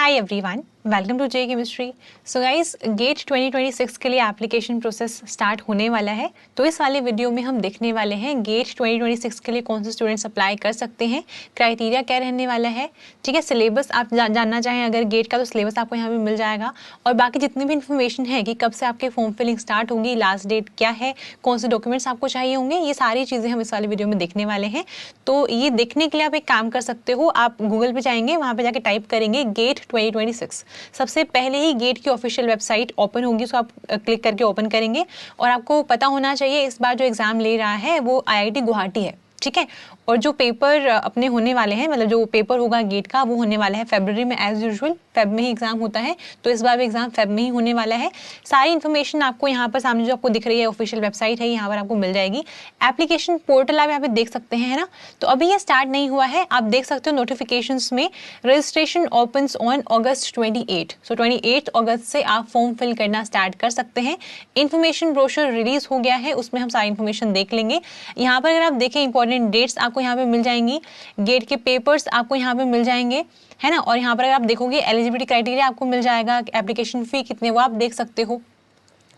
Hi everyone, welcome to J chemistry. So guys, GATE 2026 के लिए application process start होने वाला है। तो इस वाले वीडियो में हम देखने वाले हैं गेट 2026 के लिए कौन से स्टूडेंट्स अप्लाई कर सकते हैं, क्राइटेरिया क्या रहने वाला है। ठीक है, सिलेबस आप जानना चाहें अगर गेट का तो सिलेबस आपको यहाँ पे मिल जाएगा, और बाकी जितनी भी इन्फॉर्मेशन है कि कब से आपके फॉर्म फिलिंग स्टार्ट होगी, लास्ट डेट क्या है, कौन से डॉक्यूमेंट्स आपको चाहिए होंगे, ये सारी चीज़ें हम इस वाले वीडियो में देखने वाले हैं। तो ये देखने के लिए आप एक काम कर सकते हो, आप गूगल पे जाएंगे, वहाँ पे जाके टाइप करेंगे गेट 2026। सबसे पहले ही गेट की ऑफिशियल वेबसाइट ओपन होगी, उसको आप क्लिक करके ओपन करेंगे। और आपको पता होना चाहिए इस बार जो एग्ज़ाम ले रहा है वो IIT गुवाहाटी है। ठीक है, और जो पेपर अपने होने वाले हैं, मतलब जो पेपर होगा गेट का वो होने वाला है फरवरी में। एज यूजुअल फेब में ही एग्जाम होता है, तो इस बार भी एग्जाम फेब में ही होने वाला है। सारी इन्फॉर्मेशन आपको यहाँ पर सामने जो आपको दिख रही है ऑफिशियल वेबसाइट है, यहाँ पर आपको मिल जाएगी। एप्लीकेशन पोर्टल आप यहाँ पे देख सकते हैं, है ना। तो अभी ये स्टार्ट नहीं हुआ है, आप देख सकते हो नोटिफिकेशंस में रजिस्ट्रेशन ओपन्स ऑन अगस्त 28। सो 28 अगस्त से आप फॉर्म फिल करना स्टार्ट कर सकते हैं। इन्फॉर्मेशन ब्रोशर रिलीज हो गया है, उसमें हम सारी इन्फॉर्मेशन देख लेंगे। यहाँ पर अगर आप देखें इंपॉर्टेंट डेट्स आपको यहाँ पे मिल जाएंगी, गेट के पेपर्स आपको यहाँ पे मिल जाएंगे, है ना। और यहाँ पर अगर आप देखोगे एलिजिबिलिटी क्राइटेरिया आपको मिल जाएगा, एप्लीकेशन फी कितने वो आप देख सकते हो,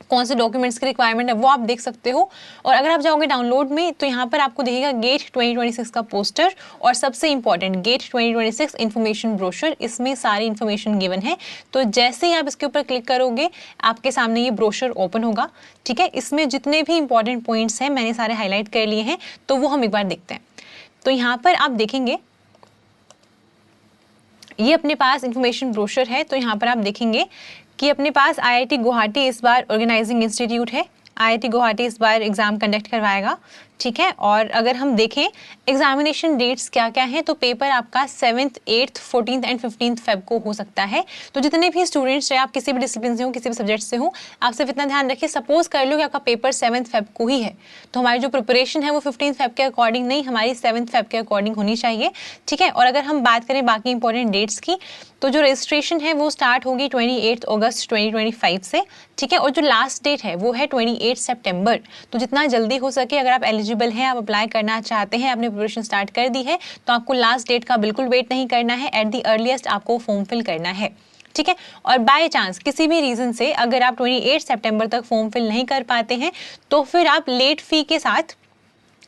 कौन से डॉक्यूमेंट्स की रिक्वायरमेंट है वो आप देख सकते हो। और अगर आप जाओगे डाउनलोड में तो यहाँ पर आपको दिखेगा गेट 2026 का पोस्टर, और सबसे इंपॉर्टेंट गेट 2026 इन्फॉर्मेशन ब्रोशर, इसमें सारी इन्फॉर्मेशन गिवन है। तो जैसे ही आप इसके ऊपर क्लिक करोगे आपके सामने ये ब्रोशर ओपन होगा। ठीक है, इसमें जितने भी इंपॉर्टेंट पॉइंट्स हैं मैंने सारे हाईलाइट कर लिए हैं, तो वो हम एक बार देखते हैं। तो यहाँ पर आप देखेंगे ये अपने पास इंफॉर्मेशन ब्रोशर है। तो यहाँ पर आप देखेंगे कि अपने पास IIT गुवाहाटी इस बार ऑर्गेनाइजिंग इंस्टीट्यूट है। IIT गुवाहाटी इस बार एग्जाम कंडक्ट करवाएगा। ठीक है, और अगर हम देखें एग्जामिनेशन डेट्स क्या क्या हैं, तो पेपर आपका 7th, 8th, 14th and 15th Feb को हो सकता है। तो जितने भी स्टूडेंट्स हैं, आप किसी भी डिसिप्लिन से हो, किसी भी सब्जेक्ट से हो, आप सिर्फ इतना ध्यान रखिए, सपोज कर लो कि आपका पेपर 7th फेब को ही है, तो हमारी जो प्रिपरेशन है वो 15th फेब के अकॉर्डिंग नहीं, हमारी 7th फेब के अकॉर्डिंग होनी चाहिए। ठीक है, और अगर हम बात करें बाकी इंपॉर्टेंट डेट्स की, तो जो रजिस्ट्रेशन है वो स्टार्ट होगी 28 अगस्त 2025 से। ठीक है, और जो लास्ट डेट है वो है 28 सितंबर। तो जितना जल्दी हो सके, अगर आप एलिजिबल हैं, आप अप्लाई करना चाहते हैं, आपने प्रिपरेशन स्टार्ट कर दी है, तो आपको लास्ट डेट का बिल्कुल वेट नहीं करना है, एट द अर्लीस्ट आपको फॉर्म फिल करना है। ठीक है, और बाय चांस किसी भी रीजन से अगर आप 28 सितंबर तक फॉर्म फिल नहीं कर पाते हैं, तो फिर आप लेट फी के साथ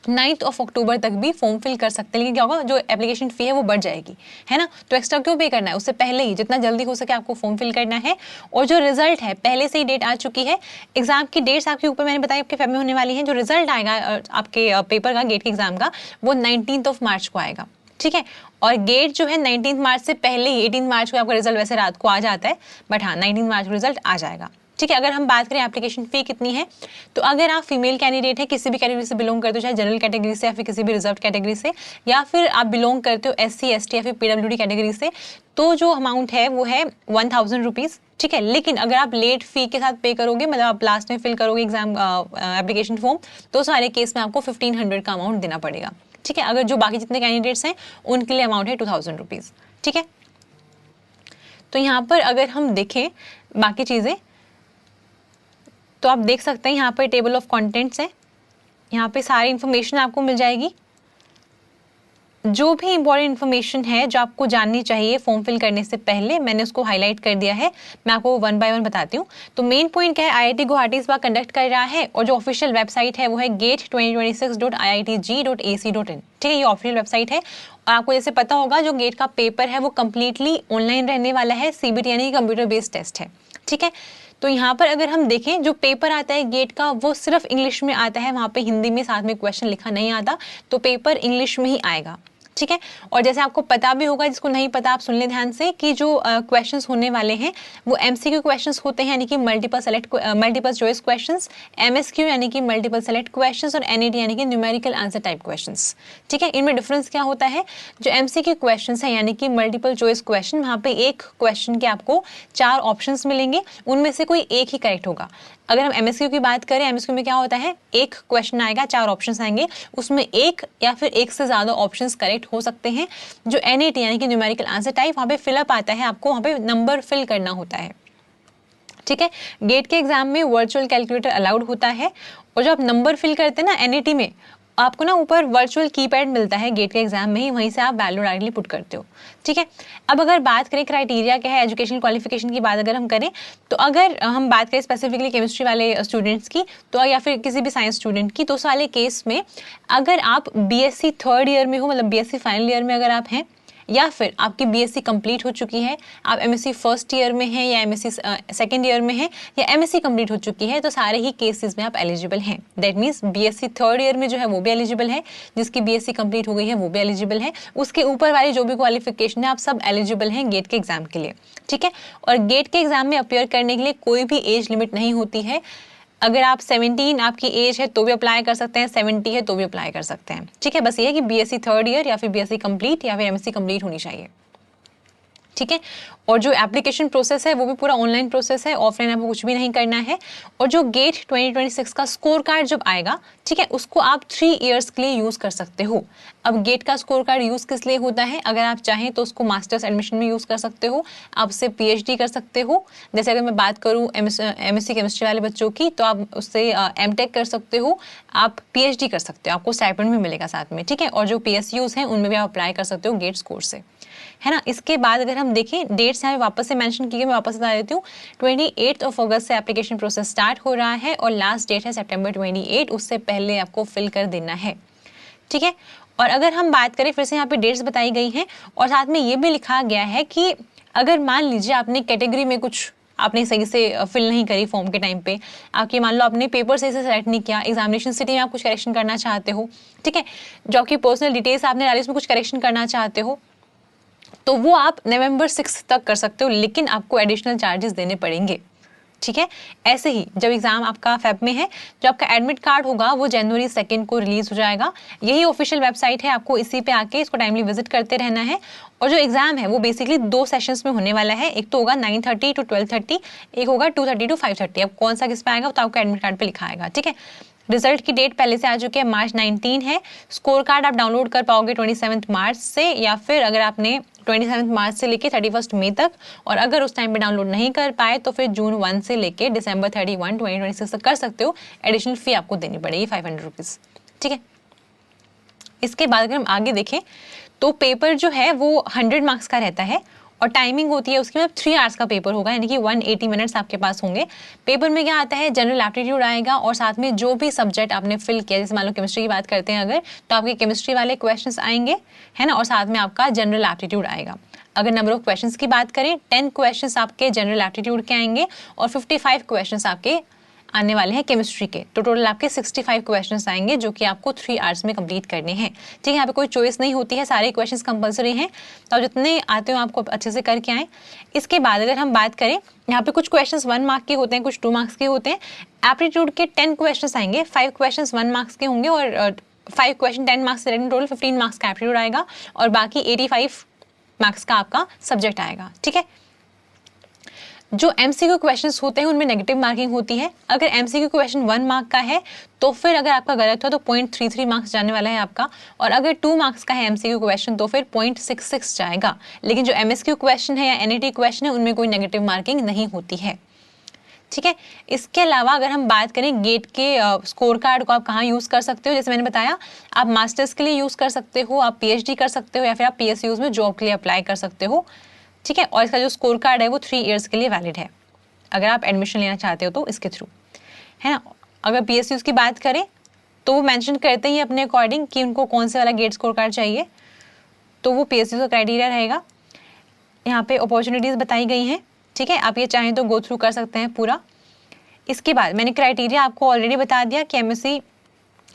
9th अक्टूबर तक भी फॉर्म फिल कर सकते हैं। लेकिन क्या होगा, जो एप्लीकेशन फी है वो बढ़ जाएगी, है ना। तो एक्स्ट्रा क्यों पे करना है, उससे पहले ही जितना जल्दी हो सके आपको फॉर्म फिल करना है। और जो रिजल्ट है पहले से ही डेट आ चुकी है, एग्जाम की डेट्स आपके ऊपर मैंने बताया आपके फेब में होने वाली है। जो रिजल्ट आएगा आपके पेपर का, गेट के एग्जाम का, वो 19 मार्च को आएगा। ठीक है, और गेट जो है 19 मार्च से पहले ही 18 मार्च को आपका रिजल्ट वैसे रात को आ जाता है, बट हाँ 19 मार्च को रिजल्ट आ जाएगा। ठीक है, अगर हम बात करें एप्लीकेशन फी कितनी है, तो अगर आप फीमेल कैंडिडेट है, किसी भी कैटेगरी से बिलोंग करते हो, चाहे जनरल कैटेगरी से या फिर किसी भी रिजर्व कैटेगरी से, या फिर आप बिलोंग करते हो SC ST या फिर PWD कैटेगरी से, तो जो अमाउंट है वो है 1000 रुपीज़। ठीक है, लेकिन अगर आप लेट फी के साथ पे करोगे, मतलब आप लास्ट में फिल करोगे एग्जाम एप्लीकेशन फॉर्म, तो सारे केस में आपको 1500 का अमाउंट देना पड़ेगा। ठीक है, अगर जो बाकी जितने कैंडिडेट्स हैं उनके लिए अमाउंट है 2000 रुपीज़। ठीक है, तो यहाँ पर अगर हम देखें बाकी चीज़ें, तो आप देख सकते हैं यहाँ पर टेबल ऑफ कंटेंट्स है, यहाँ पे सारी इन्फॉर्मेशन आपको मिल जाएगी। जो भी इंपॉर्टेंट इन्फॉर्मेशन है जो आपको जाननी चाहिए फॉर्म फिल करने से पहले, मैंने उसको हाईलाइट कर दिया है। मैं आपको वन बाय वन बताती हूँ। तो मेन पॉइंट क्या है, IIT गुवाहाटी इस बार कंडक्ट कर रहा है, और जो ऑफिशियल वेबसाइट है वो है gate2026.iitg.ac.in। ठीक है, ये ऑफिशियल वेबसाइट है। और आपको जैसे पता होगा जो गेट का पेपर है वो कम्प्लीटली ऑनलाइन रहने वाला है, CBT यानी कंप्यूटर बेस्ड टेस्ट है। ठीक है, तो यहाँ पर अगर हम देखें जो पेपर आता है गेट का वो सिर्फ इंग्लिश में आता है, वहाँ पे हिंदी में साथ में क्वेश्चन लिखा नहीं आता, तो पेपर इंग्लिश में ही आएगा। ठीक है, और जैसे आपको पता भी होगा, जिसको नहीं पता आप सुन ले ध्यान से, कि जो क्वेश्चंस होने वाले हैं वो MCQ क्वेश्चंस होते हैं, यानी कि मल्टीपल चॉइस क्वेश्चंस, MSQ यानी कि मल्टीपल सेलेक्ट क्वेश्चंस, और NAT यानी कि न्यूमेरिकल आंसर टाइप क्वेश्चंस। ठीक है, इनमें डिफरेंस क्या होता है, जो MCQ क्वेश्चंस है यानी कि मल्टीपल चॉइस क्वेश्चन, वहाँ पे एक क्वेश्चन के आपको 4 ऑप्शंस मिलेंगे, उनमें से कोई एक ही करेक्ट होगा। अगर हम MSQ की बात करें, MSQ में क्या होता है, एक क्वेश्चन आएगा, 4 ऑप्शंस आएंगे, उसमें एक या फिर एक से ज़्यादा ऑप्शंस करेक्ट हो सकते हैं। जो NAT यानी कि न्यूमेरिकल आंसर टाइप, वहाँ पे फिलअप आता है, आपको वहाँ पे नंबर फिल करना होता है। ठीक है, गेट के एग्जाम में वर्चुअल कैलकुलेटर अलाउड होता है, और जो आप नंबर फिल करते हैं ना NAT में, आपको ना ऊपर वर्चुअल कीपैड मिलता है गेट के एग्जाम में ही, वहीं से आप वैल्यू डायरेक्टली पुट करते हो, ठीक है। अब अगर बात करें क्राइटेरिया क्या है, एजुकेशनल क्वालिफिकेशन की बात अगर हम करें, तो अगर हम बात करें स्पेसिफिकली केमिस्ट्री वाले स्टूडेंट्स की, तो या फिर किसी भी साइंस स्टूडेंट की, तो उस वाले केस में अगर आप बीएससी थर्ड ईयर में हो, मतलब बीएससी फाइनल ईयर में अगर आप हैं, या फिर आपकी बीएससी कंप्लीट हो चुकी है, आप एमएससी फर्स्ट ईयर में हैं, या एमएससी सेकंड ईयर में हैं, या एमएससी कंप्लीट हो चुकी है, तो सारे ही केसेस में आप एलिजिबल हैं। That means BSc third year में जो है वो भी एलिजिबल है, जिसकी बीएससी कंप्लीट हो गई है वो भी एलिजिबल है, उसके ऊपर वाली जो भी क्वालिफिकेशन है आप सब एलिजिबल हैं गेट के एग्जाम के लिए, ठीक है। और गेट के एग्जाम में अपियर करने के लिए कोई भी एज लिमिट नहीं होती है। अगर आप 17 आपकी एज है तो भी अप्लाई कर सकते हैं, 70 है तो भी अप्लाई कर सकते हैं, ठीक है। बस ये है कि बीएससी थर्ड ईयर या फिर बीएससी कंप्लीट या फिर एमएससी कंप्लीट होनी चाहिए, ठीक है। और जो एप्लीकेशन प्रोसेस है वो भी पूरा ऑनलाइन प्रोसेस है, ऑफलाइन आपको कुछ भी नहीं करना है। और जो गेट 2026 का स्कोर कार्ड जब आएगा, ठीक है, उसको आप 3 इयर्स के लिए यूज कर सकते हो। अब गेट का स्कोर कार्ड यूज किस लिए होता है, अगर आप चाहें तो उसको मास्टर्स एडमिशन में यूज कर सकते हो, आप उससे पीएचडी कर सकते हो। जैसे अगर मैं बात करूं एमएससी केमिस्ट्री वाले बच्चों की, तो आप उससे एमटेक कर सकते हो, आप पीएचडी कर सकते हो, आपको स्टाइपेंड भी मिलेगा साथ में, ठीक है। और जो पीएसयूज हैं उनमें भी आप अप्लाई कर सकते हो गेट स्कोर से, है ना। इसके बाद अगर हम देखें डेट्स यहाँ वापस से मेंशन की गई, मैं वापस बता देती हूँ। 28 अगस्त से एप्लीकेशन प्रोसेस स्टार्ट हो रहा है और लास्ट डेट है सितंबर 28, उससे पहले आपको फिल कर देना है, ठीक है। और अगर हम बात करें, फिर से यहाँ पे डेट्स बताई गई हैं और साथ में ये भी लिखा गया है कि अगर मान लीजिए आपने कैटेगरी में कुछ आपने सही से फिल नहीं करी फॉर्म के टाइम पे, आपके मान लो आपने पेपर सही से सेलेक्ट नहीं किया, एग्जामिनेशन सिटी में आप कुछ करेक्शन करना चाहते हो, ठीक है, जो आपकी पर्सनल डिटेल्स आपने डाली उसमें कुछ करेक्शन करना चाहते हो, तो वो आप नवंबर 6 तक कर सकते हो, लेकिन आपको एडिशनल चार्जेस देने पड़ेंगे, ठीक है। ऐसे ही जब एग्जाम आपका फेब में है, जो आपका एडमिट कार्ड होगा वो जनवरी 2 को रिलीज हो जाएगा। यही ऑफिशियल वेबसाइट है, आपको इसी पे आके इसको टाइमली विजिट करते रहना है। और जो एग्जाम है वो बेसिकली 2 सेशंस में होने वाला है, एक तो होगा 9:30 to 12:30, एक होगा 2:30 to 5:30। अब कौन सा किस पे आएगा तो आपको एडमिट कार्ड पे लिखा आएगा, ठीक है। रिजल्ट की डेट पहले से आ चुकी है, मार्च 19 है। स्कोर कार्ड आप डाउनलोड कर पाओगे 27 मार्च से, या फिर अगर आपने 27 मार्च से लेके 31 मई तक, और अगर उस टाइम पे डाउनलोड नहीं कर पाए तो फिर जून 1 से लेके दिसंबर 31, 2026 तक कर सकते हो। एडिशनल फी आपको देनी पड़ेगी 500 रुपीज़, ठीक है। इसके बाद अगर हम आगे देखें तो पेपर जो है वो 100 मार्क्स का रहता है और टाइमिंग होती है उसकी, मतलब 3 आवर्स का पेपर होगा, यानी कि 180 मिनट्स आपके पास होंगे। पेपर में क्या आता है, जनरल एप्टीट्यूड आएगा और साथ में जो भी सब्जेक्ट आपने फिल किया, जैसे मान लो केमिस्ट्री की बात करते हैं अगर, तो आपके केमिस्ट्री वाले क्वेश्चंस आएंगे, है ना, और साथ में आपका जनरल एप्टीट्यूड आएगा। अगर नंबर ऑफ क्वेश्चंस की बात करें, 10 क्वेश्चंस आपके जनरल एप्टीट्यूड के आएंगे और 55 क्वेश्चंस आपके आने वाले हैं केमिस्ट्री के, तो टोटल आपके 65 क्वेश्चंस आएंगे जो कि आपको 3 आवर्स में कंप्लीट करने हैं, ठीक है। यहाँ पे कोई चॉइस नहीं होती है, सारे क्वेश्चंस कंपलसरी हैं, तो आप जितने आते हो आपको अच्छे से करके आएँ। इसके बाद अगर हम बात करें, यहाँ पे कुछ क्वेश्चंस 1 मार्क के होते हैं, कुछ 2 मार्क्स के होते हैं। एप्टीट्यूड के 10 क्वेश्चंस आएंगे, 5 क्वेश्चंस 1 मार्क्स के होंगे और 5 क्वेश्चन 10 मार्क्स से, टोटल 15 मार्क्स का एप्टीट्यूड आएगा और बाकी 85 मार्क्स का आपका सब्जेक्ट आएगा, ठीक है। जो एमसीक्यू क्वेश्चंस होते हैं उनमें नेगेटिव मार्किंग होती है। अगर एमसीक्यू क्वेश्चन 1 मार्क का है तो फिर अगर आपका गलत हो तो 0.33 मार्क्स जाने वाला है आपका, और अगर 2 मार्क्स का है एमसीक्यू क्वेश्चन तो फिर 0.66 जाएगा। लेकिन जो एमएसक्यू क्वेश्चन है या एनईटी क्वेश्चन है उनमें कोई नेगेटिव मार्किंग नहीं होती है, ठीक है। इसके अलावा अगर हम बात करें गेट के स्कोर कार्ड को आप कहाँ यूज़ कर सकते हो, जैसे मैंने बताया, आप मास्टर्स के लिए यूज़ कर सकते हो, आप पीएचडी कर सकते हो, या फिर आप पीएसयूज में जॉब के लिए अप्लाई कर सकते हो, ठीक है। और इसका जो स्कोर कार्ड है वो 3 इयर्स के लिए वैलिड है, अगर आप एडमिशन लेना चाहते हो तो इसके थ्रू, है ना। अगर पीएसयूज की बात करें तो वो मेंशन करते ही अपने अकॉर्डिंग कि उनको कौन से वाला गेट स्कोर कार्ड चाहिए, तो वो पीएसयूज का क्राइटेरिया रहेगा। यहाँ पे अपॉर्चुनिटीज़ बताई गई हैं, ठीक है, आप ये चाहें तो गो थ्रू कर सकते हैं पूरा। इसके बाद मैंने क्राइटेरिया आपको ऑलरेडी बता दिया कि एमएससी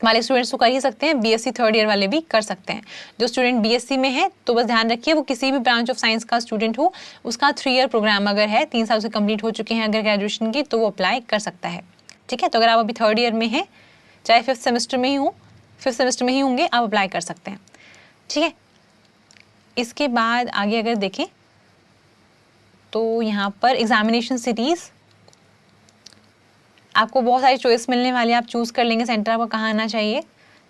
वाले स्टूडेंट्स तो कर ही सकते हैं, बीएससी थर्ड ईयर वाले भी कर सकते हैं। जो स्टूडेंट बीएससी में है तो बस ध्यान रखिए वो किसी भी ब्रांच ऑफ साइंस का स्टूडेंट हो, उसका 3 ईयर प्रोग्राम अगर है, 3 साल से कंप्लीट हो चुके हैं अगर ग्रेजुएशन की, तो वो अप्लाई कर सकता है, ठीक है। तो अगर आप अभी थर्ड ईयर में हैं, चाहे 5th सेमेस्टर में ही हो, 5th सेमेस्टर में ही होंगे, आप अप्लाई कर सकते हैं, ठीक है। इसके बाद आगे अगर देखें तो यहाँ पर एग्जामिनेशन सिटीज़ आपको बहुत सारी चॉइस मिलने वाली है, आप चूज़ कर लेंगे सेंटर आपको कहाँ आना चाहिए,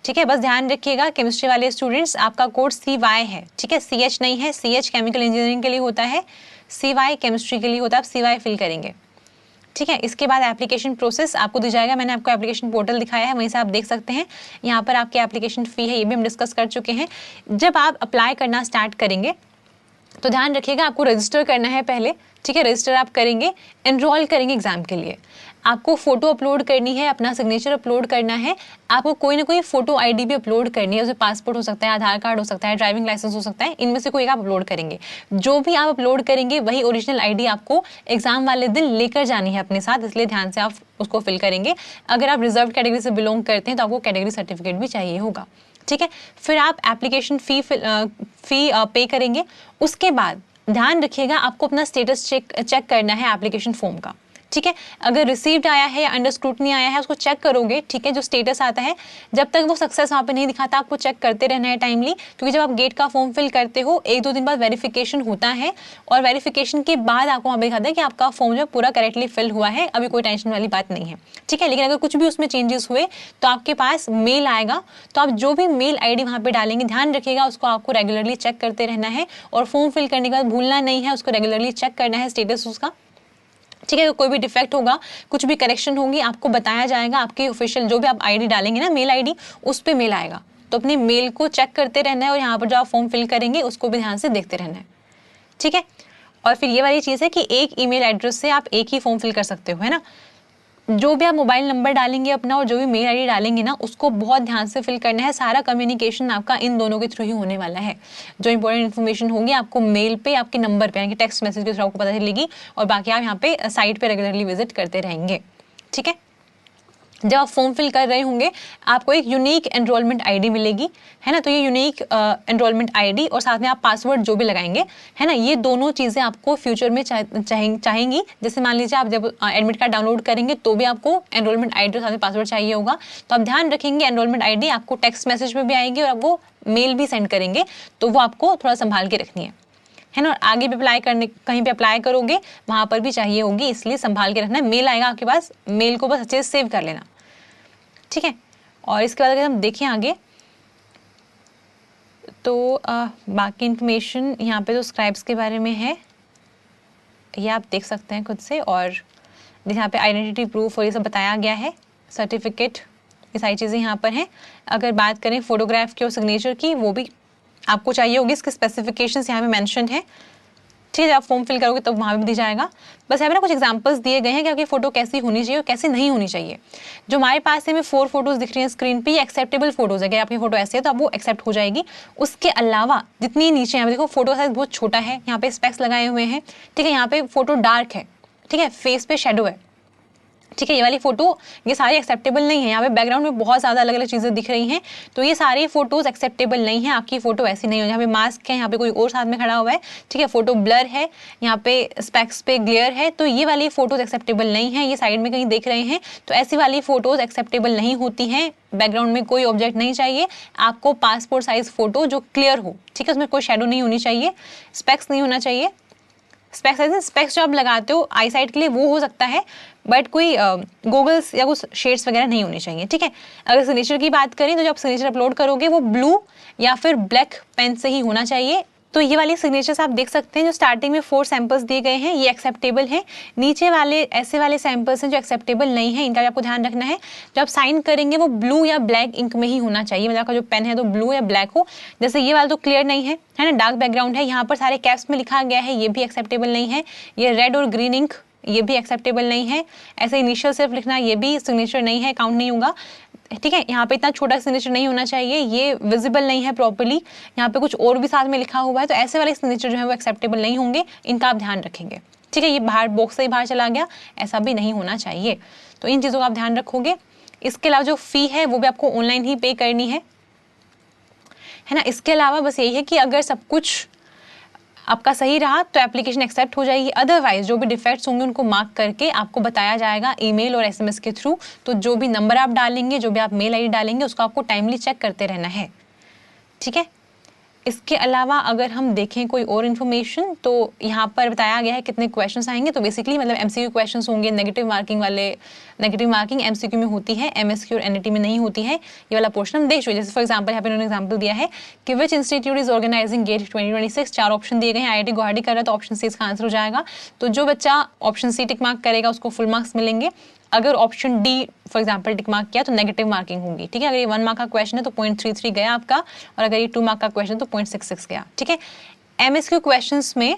ठीक है। बस ध्यान रखिएगा केमिस्ट्री वाले स्टूडेंट्स आपका कोड CY है, ठीक है, CH नहीं है। CH केमिकल इंजीनियरिंग के लिए होता है, CY केमिस्ट्री के लिए होता है, आप CY फिल करेंगे, ठीक है। इसके बाद एप्लीकेशन प्रोसेस आपको दी जाएगा, मैंने आपको एप्लीकेशन पोर्टल दिखाया है, वहीं से आप देख सकते हैं। यहाँ पर आपकी एप्लीकेशन फ़ी है, ये भी हम डिस्कस कर चुके हैं। जब आप अप्लाई करना स्टार्ट करेंगे तो ध्यान रखिएगा आपको रजिस्टर करना है पहले, ठीक है। रजिस्टर आप करेंगे, एनरोल करेंगे एग्जाम के लिए, आपको फोटो अपलोड करनी है, अपना सिग्नेचर अपलोड करना है, आपको कोई ना कोई फोटो आईडी भी अपलोड करनी है, जैसे पासपोर्ट हो सकता है, आधार कार्ड हो सकता है, ड्राइविंग लाइसेंस हो सकता है, इनमें से कोई एक आप अपलोड करेंगे। जो भी आप अपलोड करेंगे वही ओरिजिनल आईडी आपको एग्जाम वाले दिन लेकर जानी है अपने साथ, इसलिए ध्यान से आप उसको फिल करेंगे। अगर आप रिजर्व कैटेगरी से बिलोंग करते हैं तो आपको कैटेगरी सर्टिफिकेट भी चाहिए होगा, ठीक है। फिर आप एप्लीकेशन फ़ी पे करेंगे। उसके बाद ध्यान रखिएगा आपको अपना स्टेटस चेक करना है एप्लीकेशन फॉर्म का, ठीक है। अगर रिसीव्ड आया है या अंडर स्क्रूटनी आया है उसको चेक करोगे, ठीक है। जो स्टेटस आता है जब तक वो सक्सेस वहाँ पे नहीं दिखाता आपको चेक करते रहना है टाइमली, क्योंकि जब आप गेट का फॉर्म फिल करते हो 1-2 दिन बाद वेरिफिकेशन होता है और वेरिफिकेशन के बाद आपको वहाँ पे दिखाता है कि आपका फॉर्म जो पूरा करेक्टली फिल हुआ है, अभी कोई टेंशन वाली बात नहीं है, ठीक है। लेकिन अगर कुछ भी उसमें चेंजेस हुए तो आपके पास मेल आएगा, तो आप जो भी मेल ID वहाँ पे डालेंगे ध्यान रखिएगा उसको आपको रेगुलरली चेक करते रहना है और फॉर्म फिल करने के बाद भूलना नहीं है, उसको रेगुलरली चेक करना है स्टेटस उसका, ठीक है। कोई भी डिफेक्ट होगा, कुछ भी करेक्शन होगी आपको बताया जाएगा, आपकी ऑफिशियल जो भी आप आईडी डालेंगे ना मेल आईडी, उस पे मेल आएगा, तो अपने मेल को चेक करते रहना है और यहाँ पर जो आप फॉर्म फिल करेंगे उसको भी ध्यान से देखते रहना है, ठीक है। और फिर ये वाली चीज़ है कि एक ईमेल एड्रेस से आप एक ही फॉर्म फिल कर सकते हो, है ना। जो भी आप मोबाइल नंबर डालेंगे अपना और जो भी मेल आईडी डालेंगे ना उसको बहुत ध्यान से फिल करना है। सारा कम्युनिकेशन आपका इन दोनों के थ्रू ही होने वाला है। जो इंपॉर्टेंट इन्फॉर्मेशन होगी आपको मेल पे, आपके नंबर पे यानी कि टेक्स्ट मैसेज के थ्रू आपको पता चलेगी और बाकी आप यहाँ पे साइट पे रेगुलरली विजिट करते रहेंगे, ठीक है। जब आप फॉर्म फिल कर रहे होंगे आपको एक यूनिक एनरोलमेंट आईडी मिलेगी, है ना। तो ये यूनिक एनरोलमेंट आईडी और साथ में आप पासवर्ड जो भी लगाएंगे, है ना, ये दोनों चीज़ें आपको फ्यूचर में चाहेंगी। जैसे मान लीजिए आप जब एडमिट कार्ड डाउनलोड करेंगे तो भी आपको एनरोलमेंट आईडी और साथ में पासवर्ड चाहिए होगा, तो आप ध्यान रखेंगे एनरोलमेंट आईडी आपको टेक्स्ट मैसेज में भी आएगी और आपको मेल भी सेंड करेंगे, तो वो आपको थोड़ा संभाल के रखनी है ना। और आगे भी अप्लाई करने, कहीं पे अप्लाई करोगे वहाँ पर भी चाहिए होगी, इसलिए संभाल के रखना है। मेल आएगा आपके पास, मेल को बस अच्छे से सेव कर लेना, ठीक है। और इसके बाद अगर हम देखें आगे तो बाकी इंफॉर्मेशन यहाँ पे तो स्क्राइब्स के बारे में है, ये आप देख सकते हैं खुद से। और यहाँ पे आइडेंटिटी प्रूफ और ये सब बताया गया है, सर्टिफिकेट, ये सारी चीज़ें यहाँ पर हैं। अगर बात करें फोटोग्राफ की और सिग्नेचर की, वो भी आपको चाहिए होगी, इसके स्पेसिफिकेशंस यहाँ पे मेंशन है, ठीक है। आप फॉर्म फिल करोगे तब तो वहाँ भी दी जाएगा। बस यहाँ पे ना कुछ एग्जांपल्स दिए गए हैं कि आपकी फ़ोटो कैसी होनी चाहिए और कैसी नहीं होनी चाहिए। जो हमारे पास है 4 फोटोज़ दिख रही हैं स्क्रीन पे, ये एक्सेप्टेबल फोटोज़ है। अगर आपकी फ़ोटो ऐसी है तो आप वो एक्सेप्ट हो जाएगी। उसके अलावा जितनी नीचे यहाँ पे देखो फोटो साइज बहुत छोटा है, यहाँ पे स्पेक्स लगाए हुए हैं, ठीक है। यहाँ पे फोटो डार्क है, ठीक है, फेस पे शेडो है, ठीक है। ये वाली फोटो, ये सारी एक्सेप्टेबल नहीं है। यहाँ पे बैकग्राउंड में बहुत ज़्यादा अलग अलग चीज़ें दिख रही हैं, तो ये सारी फोटोज़ एक्सेप्टेबल नहीं है। आपकी फ़ोटो ऐसी नहीं हो, यहाँ पे मास्क है, यहाँ पे कोई और साथ में खड़ा हुआ है, ठीक है, फोटो ब्लर है, यहाँ पे स्पेक्स पे ग्लेयर है, तो ये वाली फोटोज़ एक्सेप्टेबल नहीं है। ये साइड में कहीं देख रहे हैं, तो ऐसी वाली फोटोज़ एक्सेप्टेबल नहीं होती हैं। बैकग्राउंड में कोई ऑब्जेक्ट नहीं चाहिए, आपको पासपोर्ट साइज फोटो जो क्लियर हो, ठीक है, उसमें कोई शेडो नहीं होनी चाहिए, स्पेक्स नहीं होना चाहिए। स्पेक्स जो आप लगाते हो आई साइट के लिए वो हो सकता है, बट कोई गूगल्स या कुछ शेड्स वगैरह नहीं होने चाहिए, ठीक है। अगर सिग्नेचर की बात करें तो जब सिग्नेचर अपलोड करोगे वो ब्लू या फिर ब्लैक पेन से ही होना चाहिए। तो ये वाली सिग्नेचर्स आप देख सकते हैं, जो स्टार्टिंग में 4 सैंपल्स दिए गए हैं ये एक्सेप्टेबल हैं। नीचे वाले ऐसे वाले सैंपल्स हैं जो एक्सेप्टेबल नहीं है, इनका भी आपको ध्यान रखना है। जब आप साइन करेंगे वो ब्लू या ब्लैक इंक में ही होना चाहिए, मतलब आपका जो पेन है तो ब्लू या ब्लैक हो। जैसे ये वाला तो क्लियर नहीं है ना, डार्क बैकग्राउंड है, यहाँ पर सारे कैप्स में लिखा गया है, ये भी एक्सेप्टेबल नहीं है। ये रेड और ग्रीन इंक, ये भी एक्सेप्टेबल नहीं है। ऐसे इनिशियल सिर्फ लिखना, ये भी सिग्नेचर नहीं है, काउंट नहीं होगा, ठीक है। यहाँ पे इतना छोटा सिग्नेचर नहीं होना चाहिए, ये विजिबल नहीं है प्रॉपर्ली, यहाँ पे कुछ और भी साथ में लिखा हुआ है, तो ऐसे वाले सिग्नेचर जो है वो एक्सेप्टेबल नहीं होंगे, इनका आप ध्यान रखेंगे, ठीक है। ये बाहर बॉक्स से ही बाहर चला गया, ऐसा भी नहीं होना चाहिए, तो इन चीज़ों का आप ध्यान रखोगे। इसके अलावा जो फ़ी है वो भी आपको ऑनलाइन ही पे करनी है ना। इसके अलावा बस यही है कि अगर सब कुछ आपका सही रहा तो एप्लीकेशन एक्सेप्ट हो जाएगी, अदरवाइज जो भी डिफेक्ट्स होंगे उनको मार्क करके आपको बताया जाएगा ईमेल और एसएमएस के थ्रू। तो जो भी नंबर आप डालेंगे, जो भी आप मेल आईडी डालेंगे, उसको आपको टाइमली चेक करते रहना है, ठीक है। इसके अलावा अगर हम देखें कोई और इन्फॉर्मेशन तो यहाँ पर बताया गया है कितने क्वेश्चंस आएंगे। तो बेसिकली मतलब एमसीक्यू क्वेश्चंस होंगे, नेगेटिव मार्किंग वाले। नेगेटिव मार्किंग एमसीक्यू में होती है, एमएसक्यू और एनईटी में नहीं होती है। ये वाला पोर्शन हम देख चुके। जैसे फॉर एग्जांपल यहाँ पे उन्होंने एग्जांपल दिया है कि which institute is organising GATE 2026। 4 option दिए गए हैं, आईआईटी गुवाहाटी कर रहा है तो ऑप्शन सी इसका आंसर हो जाएगा। तो जो बच्चा ऑप्शन सी टिक मार्क करेगा उसको फुल मार्क्स मिलेंगे। अगर option D for example tick mark किया तो नेगेटिव मार्किंग होगी। ठीक है, अगर ये 1 मार्क का क्वेश्चन है तो 0.33 गया आपका, और अगर ये 2 मार्क का क्वेश्चन तो 0.66 गया। ठीक है, एमएसक्यू क्वेश्चंस में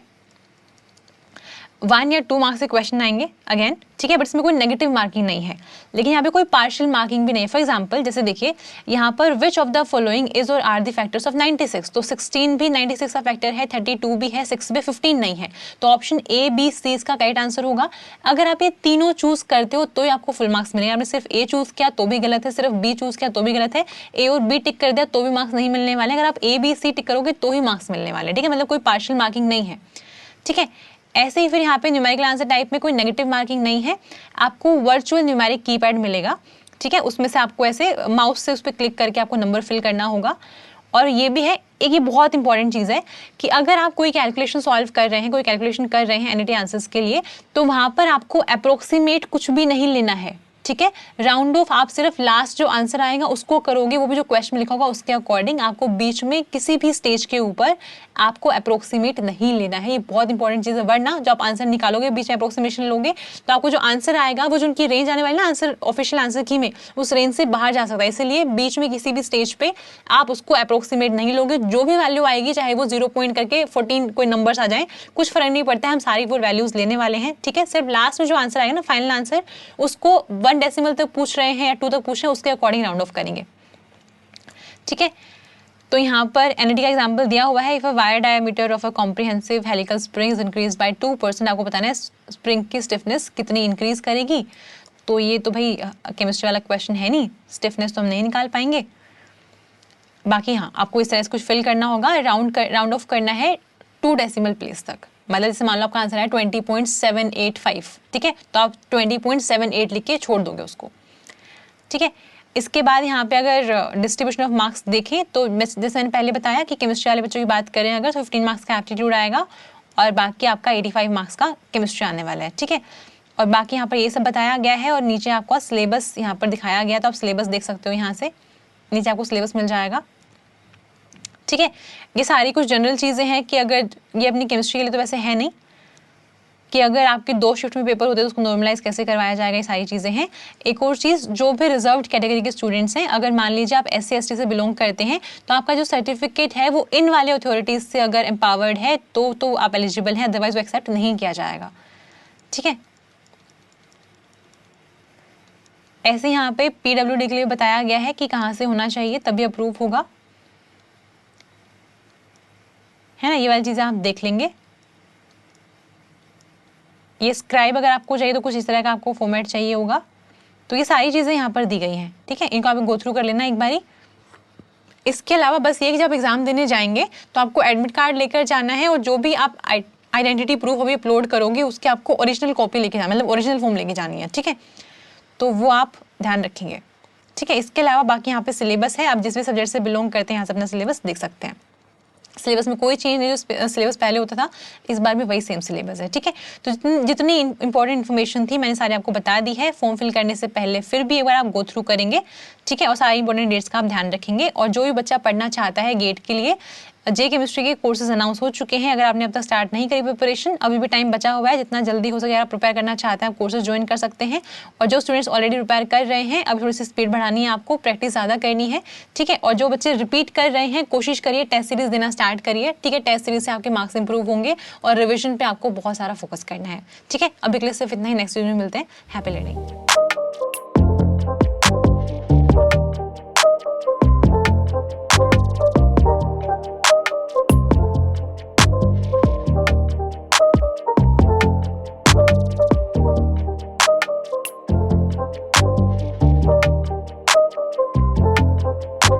1 या 2 मार्क्स से क्वेश्चन आएंगे अगेन। ठीक है, बट इसमें कोई नेगेटिव मार्किंग नहीं है, लेकिन यहाँ पे कोई पार्शियल मार्किंग भी नहीं है। फॉर एग्जांपल जैसे देखिए यहाँ पर which of the following is और आर द फैक्टर्स ऑफ 96। तो 16 भी 96 का फैक्टर है, 32 भी है, 6 भी, 15 नहीं है। तो ऑप्शन ए बी सी इसका करेक्ट आंसर होगा। अगर आप ये तीनों चूज करते हो तो ही आपको फुल मार्क्स मिलेंगे। आपने सिर्फ ए चूज किया तो भी गलत है, सिर्फ बी चूज किया तो भी गलत है, ए और बी टिक कर दिया तो भी मार्क्स नहीं मिलने वाले। अगर आप ए बी सी टिक करोगे तो ही मार्क्स मिलने वाले। ठीक है, मतलब कोई पार्शियल मार्किंग नहीं है। ठीक है, ऐसे ही फिर यहाँ पे न्यूमेरिकल आंसर टाइप में कोई नेगेटिव मार्किंग नहीं है। आपको वर्चुअल न्यूमेरिक कीपैड मिलेगा। ठीक है, उसमें से आपको ऐसे माउस से उस पर क्लिक करके आपको नंबर फिल करना होगा। और ये भी है एक, ये बहुत इंपॉर्टेंट चीज़ है कि अगर आप कोई कैलकुलेशन सॉल्व कर रहे हैं, कोई कैलकुलेशन कर रहे हैं एनईटी आंसर्स के लिए, तो वहाँ पर आपको अप्रोक्सीमेट कुछ भी नहीं लेना है। ठीक है, राउंड ऑफ आप सिर्फ लास्ट जो आंसर आएगा उसको करोगे, वो भी जो क्वेश्चन में लिखा होगा उसके अकॉर्डिंग। आपको बीच में किसी भी स्टेज के ऊपर आपको अप्रोक्सीमेट नहीं लेना है। ये बहुत इंपॉर्टेंट चीज़ है, वरना जब आप आंसर निकालोगे बीच में अप्रोक्सीमेशन लोगे तो आपको जो आंसर आएगा वो जो उनकी रेंज आने वाली ना आंसर ऑफिशियल आंसर की में, उस रेंज से बाहर जा सकता है। इसलिए बीच में किसी भी स्टेज पे आप उसको अप्रोक्सीमेट नहीं लोगे। जो भी वैल्यू आएगी, चाहे वो 0 पॉइंट करके 14 कोई नंबर्स आ जाए, कुछ फर्क नहीं पड़ता है, हम सारी वो वैल्यूज लेने वाले हैं। ठीक है, सिर्फ लास्ट में जो आंसर आएगा ना फाइनल आंसर, उसको 1 डेसिमल तक पूछ रहे हैं या 2 तक पूछ रहे हैं, उसके अकॉर्डिंग राउंड ऑफ करेंगे। ठीक है, तो यहाँ पर एनईटी का एग्जांपल दिया हुआ है। If a wire diameter of a comprehensive helical spring is increase by 2%, आपको बताना है स्प्रिंग की स्टिफनेस कितनी इंक्रीज करेगी। तो ये तो भाई केमिस्ट्री वाला क्वेश्चन है नहीं, स्टिफनेस तो हम नहीं निकाल पाएंगे। बाकी हाँ, आपको इस तरह से कुछ फिल करना होगा। राउंड ऑफ करना है 2 डेसिमल प्लेस तक। मतलब जैसे मान लो आपका आंसर है 20.785। ठीक है, तो आप 20.78 लिख के छोड़ दोगे उसको। ठीक है, इसके बाद यहाँ पे अगर डिस्ट्रीब्यूशन ऑफ मार्क्स देखें तो जैसे मैंने पहले बताया कि केमिस्ट्री वाले बच्चों की बात करें अगर, तो 15 मार्क्स का एप्टीट्यूड आएगा और बाकी आपका 85 मार्क्स का केमिस्ट्री आने वाला है। ठीक है, और बाकी यहाँ पर ये सब बताया गया है और नीचे आपको सिलेबस यहाँ पर दिखाया गया, तो आप सिलेबस देख सकते हो। यहाँ से नीचे आपको सिलेबस मिल जाएगा। ठीक है, ये सारी कुछ जनरल चीज़ें हैं कि अगर ये अपनी केमिस्ट्री के लिए तो वैसे है नहीं कि अगर आपके 2 शिफ्ट में पेपर होते हैं तो उसको नॉर्मलाइज कैसे करवाया जाएगा, ये सारी चीज़ें हैं। एक और चीज़, जो भी रिजर्व्ड कैटेगरी के स्टूडेंट्स हैं, अगर मान लीजिए आप SC ST से बिलोंग करते हैं तो आपका जो सर्टिफिकेट है वो इन वाले अथॉरिटीज़ से अगर एम्पावर्ड है तो आप एलिजिबल हैं, अदरवाइज वो एक्सेप्ट नहीं किया जाएगा। ठीक है, ऐसे यहाँ पे PWD के लिए बताया गया है कि कहाँ से होना चाहिए तभी अप्रूव होगा, है ना। ये वाली चीज़ें आप देख लेंगे। ये स्क्राइब अगर आपको चाहिए तो कुछ इस तरह का आपको फॉर्मेट चाहिए होगा। तो ये सारी चीज़ें यहाँ पर दी गई हैं। ठीक है, इनको आप गो थ्रू कर लेना एक बारी। इसके अलावा बस ये कि जब एग्जाम देने जाएंगे तो आपको एडमिट कार्ड लेकर जाना है, और जो भी आप आइडेंटिटी प्रूफ अभी अपलोड करोगे उसके आपको ओरिजिनल कॉपी लेके जाना, मतलब ओरिजिनल फॉर्म लेके जानी है। ठीक है, तो वो आप ध्यान रखेंगे। ठीक है, इसके अलावा बाकी यहाँ पे सिलेबस है, आप जिस भी सब्जेक्ट से बिलोंग करते हैं यहाँ से अपना सिलेबस देख सकते हैं। सिलेबस में कोई चेंज नहीं, जो सिलेबस पहले होता था इस बार भी वही सेम सिलेबस है। ठीक है, तो जितनी इंपॉर्टेंट इन्फॉर्मेशन थी मैंने सारी आपको बता दी है। फॉर्म फिल करने से पहले फिर भी एक बार आप गो थ्रू करेंगे। ठीक है, और सारी इंपॉर्टेंट डेट्स का आप ध्यान रखेंगे। और जो भी बच्चा पढ़ना चाहता है गेट के लिए, जे केमिस्ट्री के कोर्सेज अनाउंस हो चुके हैं। अगर आपने अब तक स्टार्ट नहीं करी प्रिपरेशन, अभी भी टाइम बचा हुआ है, जितना जल्दी हो सके आप प्रिपेयर करना चाहते हैं आप कोर्सेज ज्वाइन कर सकते हैं। और जो स्टूडेंट्स ऑलरेडी प्रिपेयर कर रहे हैं, अब थोड़ी सी स्पीड बढ़ानी है, आपको प्रैक्टिस ज़्यादा करनी है। ठीक है, और जो बच्चे रिपीट कर रहे हैं कोशिश करिए टेस्ट सीरीज देना स्टार्ट करिए। ठीक है, टेस्ट सीरीज से आपके मार्क्स इंप्रूव होंगे और रिविजन पे आपको बहुत सारा फोकस करना है। ठीक है, अभी के लिए सिर्फ इतना ही, नेक्स्ट वीडियो में मिलते हैं। Happy learning.